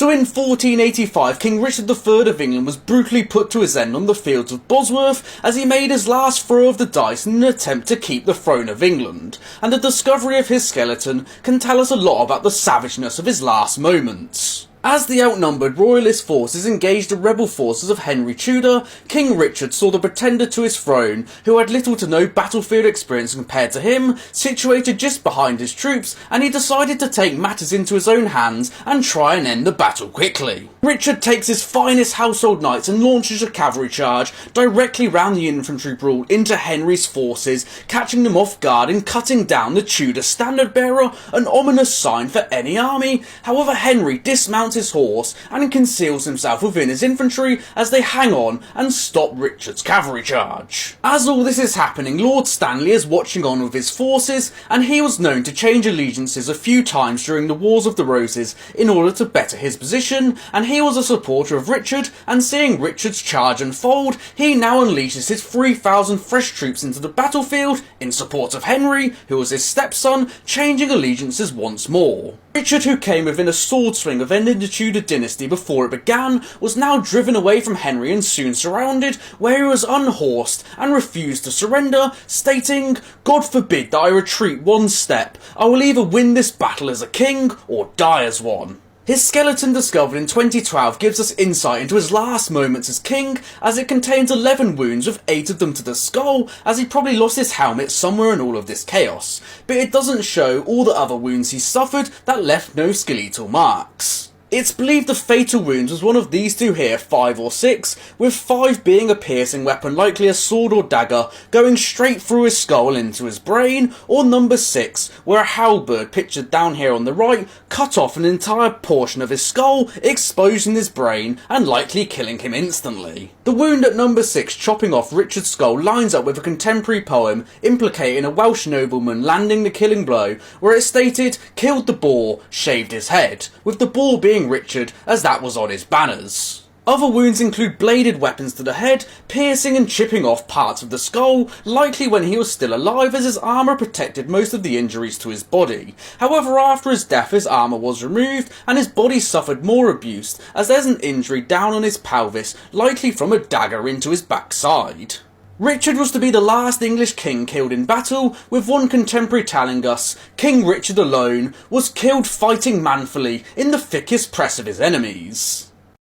So in 1485, King Richard III of England was brutally put to his end on the fields of Bosworth as he made his last throw of the dice in an attempt to keep the throne of England, and the discovery of his skeleton can tell us a lot about the savageness of his last moments. As the outnumbered royalist forces engaged the rebel forces of Henry Tudor, King Richard saw the pretender to his throne, who had little to no battlefield experience compared to him, situated just behind his troops, and he decided to take matters into his own hands and try and end the battle quickly. Richard takes his finest household knights and launches a cavalry charge directly round the infantry brawl into Henry's forces, catching them off guard and cutting down the Tudor standard bearer, an ominous sign for any army. However, Henry dismounts his horse and conceals himself within his infantry as they hang on and stop Richard's cavalry charge. As all this is happening, Lord Stanley is watching on with his forces, and he was known to change allegiances a few times during the Wars of the Roses in order to better his position, and he was a supporter of Richard, and seeing Richard's charge unfold, he now unleashes his 3,000 fresh troops into the battlefield in support of Henry, who was his stepson, changing allegiances once more. Richard, who came within a sword swing of ending the Tudor dynasty before it began, was now driven away from Henry and soon surrounded, where he was unhorsed and refused to surrender, stating, "God forbid that I retreat one step. I will either win this battle as a king or die as one." His skeleton, discovered in 2012, gives us insight into his last moments as king, as it contains 11 wounds with 8 of them to the skull, as he probably lost his helmet somewhere in all of this chaos, but it doesn't show all the other wounds he suffered that left no skeletal marks. It's believed the fatal wounds was one of these two here, 5 or 6, with 5 being a piercing weapon, likely a sword or dagger, going straight through his skull into his brain, or number 6, where a halberd, pictured down here on the right, cut off an entire portion of his skull, exposing his brain, and likely killing him instantly. The wound at number 6, chopping off Richard's skull, lines up with a contemporary poem implicating a Welsh nobleman landing the killing blow, where it stated, "Killed the boar, shaved his head," with the boar being Richard, as that was on his banners. Other wounds include bladed weapons to the head, piercing and chipping off parts of the skull, likely when he was still alive, as his armour protected most of the injuries to his body. However, after his death his armour was removed and his body suffered more abuse, as there's an injury down on his pelvis, likely from a dagger into his backside. Richard was to be the last English king killed in battle, with one contemporary telling us, "King Richard alone was killed fighting manfully in the thickest press of his enemies."